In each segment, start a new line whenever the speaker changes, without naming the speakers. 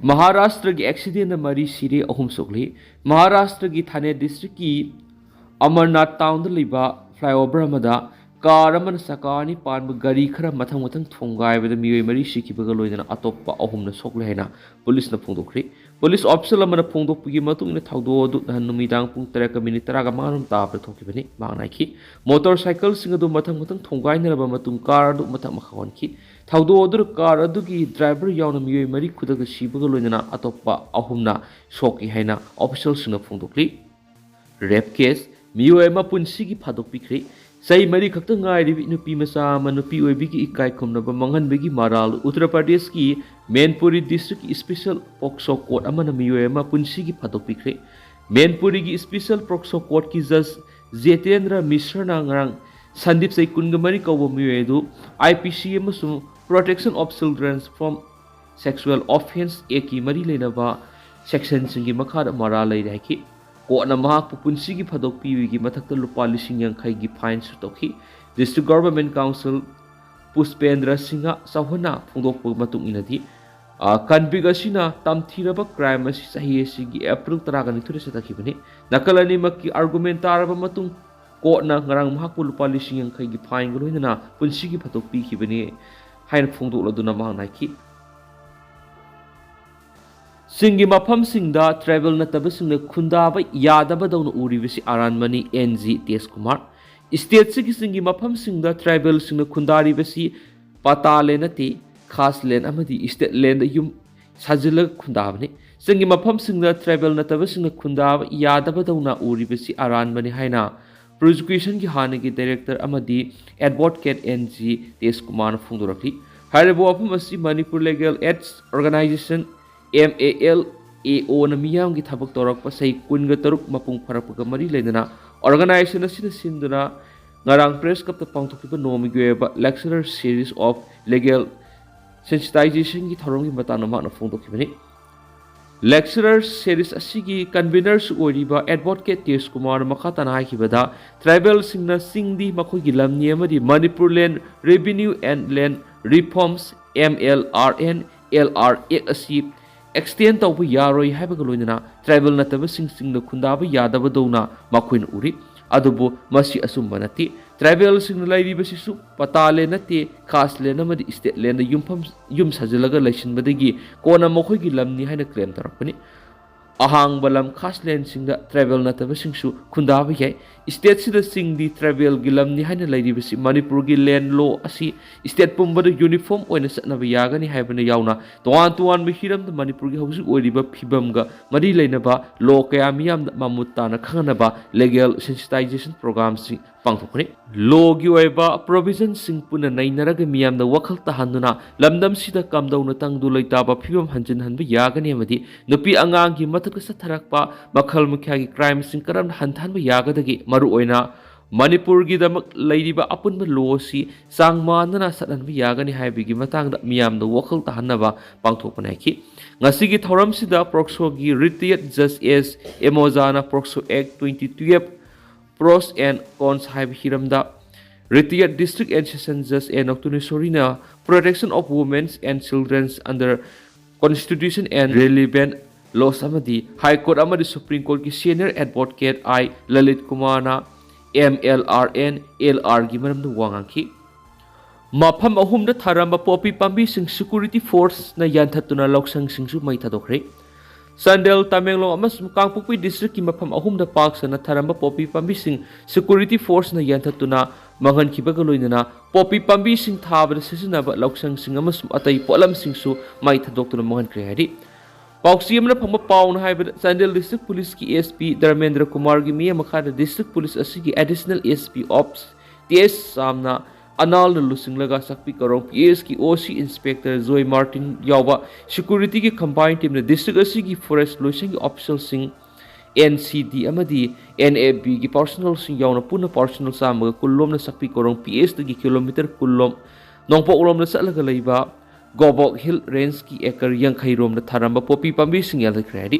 महाराष्ट्र की एक्सीडेंट मरी सिरे अहम सोगली महाराष्ट्र की थाने डिस्ट्रिक्ट की अमरनाथ टाउन फ्लाईओवर कार सकानी पान गाड़ी खर मथंग मथंग थोंगाइबद मियोय मरी सिखिबगा लोइदना अतोप्पा अहुमना सोकले हैना पुलिस फोंदोखरी पुलिस ऑफिसर अमना फोंदोकपगी मतुंगना थाउदोदु नहन नुमिदांग पुंग 3:30 ताबद थोकिबनी मांगनाइखी मोटरसाइकिल सिंग अदु मथंग मथंग थोंगाइनरबा मतुंग कार अदु मथंग मखवनखी थाउदोदु कार अदुगी ड्राइवर यावना मियोय मरी खुदग सिबगा लोइदना अतोप्पा अहुमना सोकी हैना ऑफिसर सिंग फोंदोखली रेप केस मियोय मा पुंसिगी फादोकपिखरी सही मरी खक्त गायरी नुपी मचा नुपी ओइबिगी इकाई खुमनब मंगनबगी माराल उत्तर प्रदेश की मैनपुरी डिस्ट्रिक्ट की स्पेशल पोक्सो कोर्ट अमन मियोय अमा पुंसिगी फादोकपिखरे मैनपुरी की स्पेशल पोक्सो कोर्ट की जज जेतेंद्र मिश्रना ngarang संदीप से कुनगमरी कौब मियोयदु आईपीसी अमसुं protection of children from sexual offence ए की मरी लेनबा सेक्शन सिंगी मखाद मारा लेराखी कोर्टना महाक पुंसिगी फादोकपीगी मथक्ता लुपा 50,000 की फाइन सुतोखी district government counsel Pushpendra Singh चौहना फोंदोकप मतुंग इनदी कन्विक असिना तमथीरब क्राइम असि सही असिगी अप्रैल 12 सतखिबनी नकल अनिमक की आर्गुमेंट तारब मतुंग कोर्टना ngarang mahakpu lupa 50,000 की फाइन गलोइना पुंसिगी फादोकपीखिबनी हाइन फोंदोकलदुना मांगनाइखी सिंगी मफम सिंगदा ट्राइबल नतब सिंगने खुंदाब यादब दौन उरिबसी आरानमनी एनजी तेज कुमार स्टेट सिगी सिंगी मफम सिंगदा ट्राइबल सिंगने खुंदारिबसी पताले नते खास लेन अमदी स्टेट लेन युम साजिल खुंदाबने सिंगी मफम सिंगदा ट्राइबल नतब सिंगने खुंदाब यादब दौना उरिबसी आरानमनी हाइना प्रोसिक्यूशन की हाने की डायरेक्टर अमदी एडवोकेट एनजी तेज कुमार फोंदोरखली हाइरबो अफम असि Manipur legal aids organisation MALAO na miyam gi thabak torak pa sai kun ga taruk mapung pharak pa mari leidana organization asina sinduna ngarang press kap ta pangthok pa nomi geba lecturer series of legal sensitization gi thorong gi matana ma na phong dokibani lecturer series asigi conveners oiriba advocate Tesh Kumar makata na haikibada tribal singna singdi makhoi gi lamni amadi Manipur Land Revenue and Land Reforms MLRN LRA asi extend taubu yaroi haibaga loinana tribal nataba sing khundaba yadaba dona makhoin uri adubu masi asumba nati tribal sing laibi sisu patale nate khas le namadi state land yum sajilaga laisin badagi kona makhoi gi lamni haina claim tarakpani ahang balam khas land sing da tribal nataba singsu khundaba yai state sida sing di tribal gi lamni haina laibi basi manipur gi land law asi state pumbada uniform oina satnaba yagani haibana yauna tuan mi hiram da manipur gi hausi oiriba phibam ga mari leinaba law kaya miyam mamutta na khanaba legal sensitization program si pangthokni law gi oiba provision sing puna nainaraga miyam da wakhal tahanduna lamdam sida kamdau na tangdu leitaba phibam hanjin hanba yagani amadi nupi angang gi mathak sa tharakpa makhal mukhya gi crime sing karam hantanba yagadagi maru oina Manipur gi damak laidiba apunba law si sangmanana sathanba yagani haibigi matangda miyamda wakhal tahanaba pangthokpanaki ngasigi thoram sida proxo gi retired judge as emozana proxo act 2012 pros and cons haib hiramda retired district and session judge enoktuni sorina protection of women and children under constitution and relevant laws amadi high court amadi supreme court ki senior advocate I Lalit Kumana MLRN LR gi maramda wangangki mafam ahumda tharamba popi pambi sing security force na yanthatuna loksang singsu mai thadokre Sandel Tamenglong amasum Kangpokpi district ki mafam ahumda park sana tharamba popi pambi sing security force na yanthatuna mangan khibaga loinana popi pambi sing thabada sisinaba loksang sing amasum atai polam singsu mai thadoktuna mangan kre hari Pauksi amna phangba paun haibada Sandel district police ki SP Dharmendra Kumar gi miya makhada district police asigi additional SP ops TS samna anal lusinglaga sakpi karong PS ki OC inspector Zoe Martin yawa security ki combined team na district asigi forest loising official sing NCD amadi NAB gi personal sing yauna puna personal samaga kullom na sakpi karong PS gi kilometer kullom nongpo ulom na salaga leiba Gobok Hill Range ki ekar yang khairom na tharamba popi pambi sing yal kredi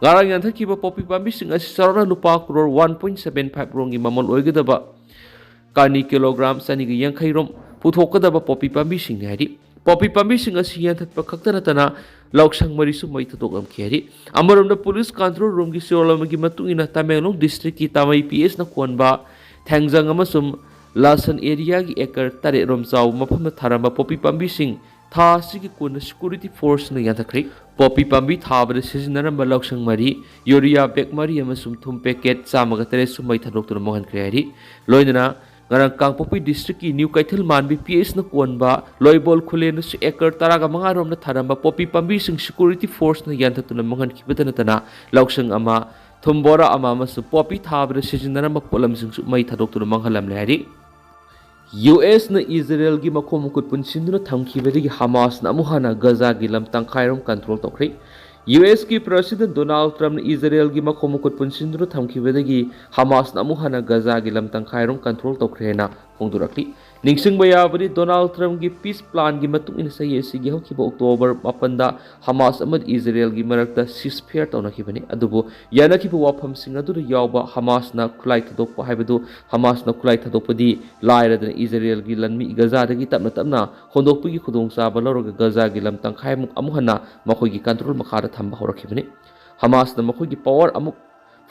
garang yan thakiba popi pambi sing asi sarana lupa crore 1.75 rongi mamol oigadaba kani kilogram sani gi yang khairom puthokadaba popi pambi sing hari poppy ꯄꯥꯝꯕꯤꯁꯤꯡ ꯑꯁꯤ ꯌꯥꯟꯊꯠꯄ ꯈꯛꯇ ꯅꯠꯇꯅ ꯂꯧꯁꯪ ꯃꯔꯤꯁꯨ ꯃꯩ ꯊꯥꯗꯣꯛꯂꯝꯈꯤ꯫ ꯑꯃꯔꯣꯝꯗ police control ꯔꯨꯝꯒꯤ ꯆꯦꯔꯣꯜ ꯑꯃꯒꯤ ꯃꯇꯨꯡ ꯏꯟꯅ ꯇꯃꯦꯡꯂꯣꯡ ꯗꯤꯁꯇ꯭ꯔꯤꯛꯀꯤ ꯇꯥꯃꯩ ꯄꯤ.ꯑꯦꯁꯅ ꯀꯣꯟꯕ ꯊꯦꯡꯖꯪ ꯑꯃꯁꯨꯡ ꯂꯥꯁꯟ ꯑꯦꯔꯤꯌꯥꯒꯤ ꯑꯦꯀꯔ 7ꯔꯣꯝ ꯆꯥꯎꯕ ꯃꯐꯝꯗ ꯊꯥꯔꯝꯕ ꯄꯣꯄꯤ ꯄꯥꯝꯕꯤꯁꯤꯡ ꯊꯥ ꯑꯁꯤꯒꯤ ꯀꯣꯟꯅ ꯁꯦꯀ꯭ꯌꯨꯔꯤꯇꯤ ꯐꯣꯔꯁꯅ ꯌꯥꯟꯊꯠꯈ꯭ꯔꯦ꯫ ꯄꯣꯄꯤ ꯄꯥꯝꯕꯤ ꯊꯥꯕꯗ ꯁꯤꯖꯤꯟꯅꯔꯝꯕ ꯂꯧꯁꯪ 3, ꯌꯨꯔꯤꯌꯥ ꯕꯦꯛ 3 ꯑꯃꯁꯨꯡ ꯊꯨꯝ ꯄꯦꯀꯦꯠ 103ꯁꯨ ꯃꯩ ꯊꯥꯗꯣꯛꯇꯨꯅ ꯃꯥꯡꯍꯟꯈ꯭ꯔꯦ ꯍꯥꯏꯔꯤ꯫ ꯂꯣꯏꯅꯅ ꯉꯔꯥꯡ ꯀꯥꯡꯄꯣꯛꯄꯤ ꯗꯤꯁꯇ꯭ꯔꯤꯛꯀꯤ ꯅ꯭ꯌꯨ ꯀꯩꯊꯦꯜ ꯃꯥꯟꯕꯤ ꯄꯤ.ꯑꯦꯁꯅ ꯀꯣꯟꯕ ꯂꯣꯏꯕꯣꯜ ꯈꯨꯂꯦꯟꯗꯁꯨ ꯑꯦꯀꯔ 15ꯔꯣꯝꯗ ꯊꯥꯔꯝꯕ ꯄꯣꯄꯤ ꯄꯥꯝꯕꯤꯁꯤꯡ ꯁꯦꯀ꯭ꯌꯨꯔꯤꯇꯤ ꯐꯣꯔꯁꯅ ꯌꯥꯟꯊꯠꯇꯨꯅ ꯃꯥꯡꯍꯟꯈꯤꯕꯇ ꯅꯠꯇꯅ ꯂꯧꯁꯪ 1, ꯊꯨꯝ ꯕꯣꯔꯥ 1 ꯑꯃꯁꯨꯡ ꯄꯣꯄꯤ ꯊꯥꯕꯗ ꯁꯤꯖꯤꯟꯅꯔꯝꯕ ꯄꯣꯠꯂꯝꯁꯤꯡꯁꯨ ꯃꯩ ꯊꯥꯗꯣꯛꯇꯨꯅ ꯃꯥꯡꯍꯜꯂꯝꯂꯦ ꯍꯥꯏꯔꯤ꯫ ꯌꯨ.ꯑꯦꯁꯅ ꯏꯖꯔꯦꯜꯒꯤ ꯃꯈꯣꯡ ꯃꯈꯨꯠ ꯄꯨꯟꯁꯤꯟꯗꯨꯅ ꯊꯝꯈꯤꯕꯗꯒꯤ ꯍꯃꯥꯁꯅ ꯑꯃꯨꯛ ꯍꯟꯅ ꯒꯖꯥꯒꯤ ꯂꯝ ꯇꯪꯈꯥꯏꯔꯣꯝ ꯀꯟꯇ꯭ꯔꯣꯜ ꯇꯧꯈ꯭ꯔꯦ꯫ ꯌꯨ.ꯑꯦꯁꯀꯤ ꯄ꯭ꯔꯦꯁꯤꯗꯦꯟꯠ ꯗꯣꯅꯥꯜꯗ ꯇ꯭ꯔꯝꯞꯅ ꯏꯖꯔꯦꯜꯒꯤ ꯃꯈꯣꯡ ꯃꯈꯨꯠ ꯄꯨꯟꯁꯤꯟꯗꯨꯅ ꯊꯝꯈꯤꯕꯗꯒꯤ ꯍꯃꯥꯁꯅ ꯑꯃꯨꯛ ꯍꯟꯅ ꯒꯖꯥꯒꯤ ꯂꯝ ꯇꯪꯈꯥꯏꯔꯣꯝ ꯀꯟꯇ꯭ꯔꯣꯜ ꯇꯧꯈ꯭ꯔꯦ ꯍꯥꯏꯅ ꯐꯣꯡꯗꯣꯔꯛꯂꯤ꯫ ꯅꯤꯡꯁꯤꯡꯕ ꯌꯥꯕꯗꯤ ꯗꯣꯅꯥꯜꯗ ꯇ꯭ꯔꯝꯞꯀꯤ ꯄꯤꯁ ꯄ꯭ꯂꯥꯟꯒꯤ ꯃꯇꯨꯡ ꯏꯟꯅ ꯆꯍꯤ ꯑꯁꯤꯒꯤ ꯍꯧꯈꯤꯕ ꯑꯣꯛꯇꯣꯕꯔ 8ꯗ ꯍꯃꯥꯁ ꯑꯃꯗꯤ ꯏꯖꯔꯦꯜꯒꯤ ꯃꯔꯛꯇ ꯁꯤꯖꯐꯤꯌꯔ ꯇꯧꯅꯈꯤꯕꯅꯤ꯫ ꯑꯗꯨꯕꯨ ꯌꯥꯅꯈꯤꯕ ꯋꯥꯐꯝꯁꯤꯡ ꯑꯗꯨꯗ ꯌꯥꯎꯕ ꯍꯃꯥꯁꯅ ꯈꯨꯠꯂꯥꯏ ꯊꯥꯗꯣꯛꯄ ꯍꯥꯏꯕꯗꯨ ꯍꯃꯥꯁꯅ ꯈꯨꯠꯂꯥꯏ ꯊꯥꯗꯣꯛꯄꯗꯤ ꯂꯥꯏꯔꯗꯅ ꯏꯖꯔꯦꯜꯒꯤ ꯂꯟꯃꯤ ꯒꯖꯥꯗꯒꯤ ꯇꯞꯅ ꯇꯞꯅ ꯍꯣꯡꯗꯣꯛꯄꯒꯤ ꯈꯨꯗꯣꯡꯆꯥꯕ ꯂꯧꯔꯒ ꯒꯖꯥꯒꯤ ꯂꯝ ꯇꯪꯈꯥꯏꯃꯨꯛ ꯑꯃꯨꯛ ꯍꯟꯅ ꯃꯈꯣꯏꯒꯤ ꯀꯟꯇ꯭ꯔꯣꯜ ꯃꯈꯥꯗ ꯊꯝꯕ ꯍꯧꯔꯛꯈꯤꯕꯅꯤ꯫ ꯍꯃꯥꯁꯅ ꯃꯈꯣꯏꯒꯤ ꯄꯋꯥꯔ ꯑꯃꯨꯛ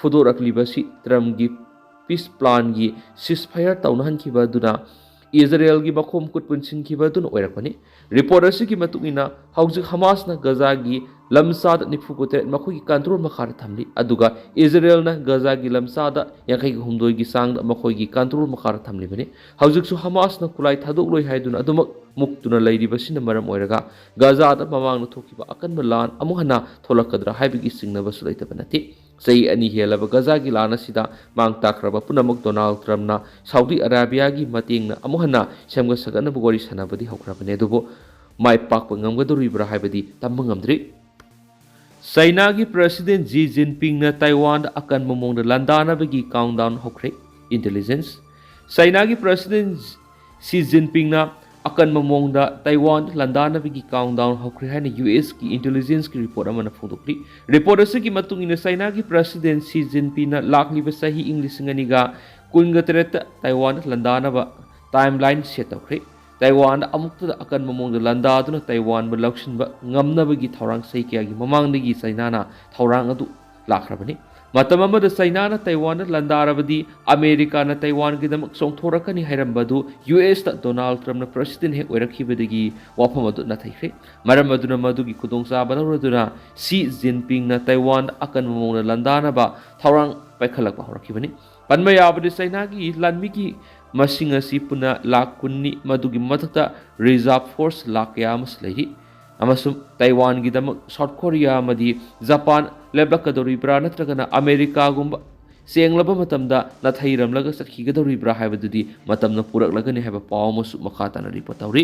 ꯐꯨꯗꯣꯔꯛꯂꯤꯕꯁꯤ ꯇ꯭ꯔꯝꯞꯀꯤ ꯄꯤꯁ ꯄ꯭ꯂꯥꯟꯒꯤ ꯁꯤꯖꯐꯥꯌꯔ ꯇꯧꯅꯍꯟꯈꯤꯕ ꯑꯗꯨꯅ ꯏꯖꯔꯦꯜꯒꯤ ꯃꯈꯣꯡ ꯃꯈꯨꯠ ꯄꯨꯟꯁꯤꯟꯈꯤꯕ ꯑꯗꯨꯅ ꯑꯣꯏꯔꯛꯄꯅꯤ꯫ ꯔꯤꯄꯣꯔꯠ ꯑꯁꯤꯒꯤ ꯃꯇꯨꯡ ꯏꯟꯅ ꯍꯧꯖꯤꯛ ꯍꯃꯥꯁꯅ ꯒꯖꯥꯒꯤ ꯂꯝꯆꯥꯗ 94 ꯃꯈꯣꯏꯒꯤ ꯀꯟꯇ꯭ꯔꯣꯜ ꯃꯈꯥꯗ ꯊꯝꯂꯤ, ꯑꯗꯨꯒ ꯏꯖꯔꯦꯜꯅ ꯒꯖꯥꯒꯤ ꯂꯝꯆꯥꯗ 52ꯒꯤ ꯆꯥꯡꯗ ꯃꯈꯣꯏꯒꯤ ꯀꯟꯇ꯭ꯔꯣꯜ ꯃꯈꯥꯗ ꯊꯝꯂꯤꯕꯅꯤ꯫ ꯍꯧꯖꯤꯛꯁꯨ ꯍꯃꯥꯁꯅ ꯈꯨꯠꯂꯥꯏ ꯊꯥꯗꯣꯛꯂꯣꯏ ꯍꯥꯏꯗꯨꯅ ꯑꯗꯨꯃꯛ ꯃꯨꯛꯇꯨꯅ ꯂꯩꯔꯤꯕꯁꯤꯅ ꯃꯔꯝ ꯑꯣꯏꯔꯒ ꯒꯖꯥꯗ ꯃꯃꯥꯡꯗ ꯊꯣꯛꯈꯤꯕ ꯑꯀꯟꯕ ꯂꯥꯟ ꯑꯃꯨꯛ ꯍꯟꯅ ꯊꯣꯛꯂꯛꯀꯗ꯭ꯔꯥ ꯍꯥꯏꯕꯒꯤ ꯆꯤꯡꯅꯕꯁꯨ ꯂꯩꯇꯕ ꯅꯠꯇꯦ꯫ ꯆꯍꯤ 2 ꯍꯦꯜꯂꯕ ꯒꯖꯥꯒꯤ ꯂꯥꯟ ꯑꯁꯤꯗ ꯃꯥꯡ ꯇꯥꯛꯈ꯭ꯔꯕ ꯄꯨꯝꯅꯃꯛ ꯗꯣꯅꯥꯜꯗ ꯇ꯭ꯔꯝꯞꯅ ꯁꯥꯎꯗꯤ ꯑꯔꯥꯕꯤꯌꯥꯒꯤ ꯃꯇꯦꯡꯅ ꯑꯃꯨꯛ ꯍꯟꯅ ꯁꯦꯝꯒꯠ ꯁꯥꯒꯠꯅꯕ ꯋꯥꯔꯤ ꯁꯥꯟꯅꯕꯗꯤ ꯍꯧꯈ꯭ꯔꯕꯅꯤ, ꯑꯗꯨꯕꯨ ꯃꯥꯏ ꯄꯥꯛꯄ ꯉꯝꯒꯗꯧꯔꯤꯕ꯭ꯔꯥ ꯍꯥꯏꯕꯗꯤ ꯇꯝꯕ ꯉꯝꯗ꯭ꯔꯤ꯫ ꯆꯥꯏꯅꯥꯒꯤ ꯄ꯭ꯔꯦꯁꯤꯗꯦꯟꯠ ꯖꯤ ꯖꯤꯟꯄꯤꯡꯅ ꯇꯥꯏꯋꯥꯟꯗ ꯑꯀꯟꯕ ꯃꯑꯣꯡꯗ ꯂꯥꯟꯗꯥꯅꯕꯒꯤ ꯀꯥꯎꯟꯇꯗꯥꯎꯟ ꯍꯧꯈ꯭ꯔꯦ꯫ ꯏꯟꯇꯦꯂꯤꯖꯦꯟꯁ ꯆꯥꯏꯅꯥꯒꯤ ꯄ꯭ꯔꯦꯁꯤꯗꯦꯟꯠ ꯁꯤ ꯖꯤꯟꯄꯤꯡꯅ ꯑꯀꯟꯕ ꯃꯑꯣꯡꯗ ꯇꯥꯏꯋꯥꯟꯗ ꯂꯥꯟꯗꯥꯅꯕꯒꯤ ꯀꯥꯎꯟꯇꯗꯥꯎꯟ ꯍꯧꯈ꯭ꯔꯦ ꯍꯥꯏꯅ ꯌꯨ.ꯑꯦꯁꯀꯤ ꯏꯟꯇꯦꯂꯤꯖꯦꯟꯁꯀꯤ ꯔꯤꯄꯣꯔꯠ ꯑꯃꯅ ꯐꯣꯡꯗꯣꯛꯂꯤ꯫ ꯔꯤꯄꯣꯔꯠ ꯑꯁꯤꯒꯤ ꯃꯇꯨꯡ ꯏꯟꯅ ꯆꯥꯏꯅꯥꯒꯤ ꯄ꯭ꯔꯦꯁꯤꯗꯦꯟꯠ ꯁꯤ ꯖꯤꯟꯄꯤꯡꯅ ꯂꯥꯛꯂꯤꯕ ꯆꯍꯤ 2018ꯗ ꯇꯥꯏꯋꯥꯟꯗ ꯂꯥꯟꯗꯥꯅꯕ ꯇꯥꯏꯝꯂꯥꯏꯟ ꯁꯦꯠ ꯇꯧꯈ꯭ꯔꯦ꯫ ꯇꯥꯏꯋꯥꯟꯗ ꯑꯃꯨꯛꯇꯗ ꯑꯀꯟꯕ ꯃꯑꯣꯡꯗ ꯂꯥꯟꯗꯥꯗꯨꯅ ꯇꯥꯏꯋꯥꯟꯕꯨ ꯂꯧꯁꯤꯟꯕ ꯉꯝꯅꯕꯒꯤ ꯊꯧꯔꯥꯡ ꯆꯍꯤ ꯀꯌꯥꯒꯤ ꯃꯃꯥꯡꯗꯒꯤ ꯆꯥꯏꯅꯥꯅ ꯊꯧꯔꯥꯡ ꯑꯗꯨ ꯂꯥꯛꯈ꯭ꯔꯕꯅꯤ꯫ ꯃꯇꯝ ꯑꯃꯗ ꯆꯥꯏꯅꯥꯅ ꯇꯥꯏꯋꯥꯟꯗ ꯂꯥꯟꯗꯥꯔꯕꯗꯤ ꯑꯃꯦꯔꯤꯀꯥꯅ ꯇꯥꯏꯋꯥꯟꯒꯤꯗꯃꯛ ꯆꯣꯡꯊꯣꯔꯛꯀꯅꯤ ꯍꯥꯏꯔꯝꯕꯗꯨ ꯌꯨ.ꯑꯦꯁꯇ ꯗꯣꯅꯥꯜꯗ ꯇ꯭ꯔꯝꯞꯅ ꯄ꯭ꯔꯦꯁꯤꯗꯦꯟꯠ ꯍꯦꯛ ꯑꯣꯏꯔꯛꯈꯤꯕꯗꯒꯤ ꯋꯥꯐꯝ ꯑꯗꯨ ꯅꯥꯊꯩꯈ꯭ꯔꯦ꯫ ꯃꯔꯝ ꯑꯗꯨꯅ ꯃꯗꯨꯒꯤ ꯈꯨꯗꯣꯡꯆꯥꯕ ꯂꯧꯔꯗꯨꯅ ꯁꯤ ꯖꯤꯟꯄꯤꯡꯅ ꯇꯥꯏꯋꯥꯟꯗ ꯑꯀꯟꯕ ꯃꯑꯣꯡꯗ ꯂꯥꯟꯗꯥꯅꯕ ꯊꯧꯔꯥꯡ ꯄꯥꯏꯈꯠꯂꯛꯄ ꯍꯧꯔꯛꯈꯤꯕꯅꯤ꯫ ꯄꯟꯕ ꯌꯥꯕꯗꯤ ꯆꯥꯏꯅꯥꯒꯤ ꯂꯥꯟꯃꯤꯒꯤ ꯃꯁꯤꯡ ꯑꯁꯤ ꯄꯨꯟꯅ ꯂꯥꯈ 10ꯅꯤ, ꯃꯗꯨꯒꯤ ꯃꯊꯛꯇ ꯔꯤꯖꯥꯔꯚ ꯐꯣꯔꯁ ꯂꯥꯈ ꯀꯌꯥ ꯑꯃꯁꯨ ꯂꯩꯔꯤ꯫ ꯑꯃꯁꯨꯡ ꯇꯥꯏꯋꯥꯟꯒꯤꯗꯃꯛ ꯁꯥꯎꯠ ꯀꯣꯔꯤꯌꯥ ꯑꯃꯗꯤ ꯖꯄꯥꯟ ꯂꯦꯞꯂꯛꯀꯗꯧꯔꯤꯕ꯭ꯔꯥ ꯅꯠꯇ꯭ꯔꯒꯅ ꯑꯃꯦꯔꯤꯀꯥꯒꯨꯝꯕ ꯆꯦꯡꯂꯕ ꯃꯇꯝꯗ ꯅꯥꯊꯩꯔꯝꯂꯒ ꯆꯠꯈꯤꯒꯗꯧꯔꯤꯕ꯭ꯔꯥ ꯍꯥꯏꯕꯗꯨꯗꯤ ꯃꯇꯝꯅ ꯄꯨꯔꯛꯂꯒꯅꯤ ꯍꯥꯏꯕ ꯄꯥꯎ ꯑꯃꯁꯨ ꯃꯈꯥ ꯇꯥꯅ ꯔꯤꯄꯣꯔꯠ ꯇꯧꯔꯤ꯫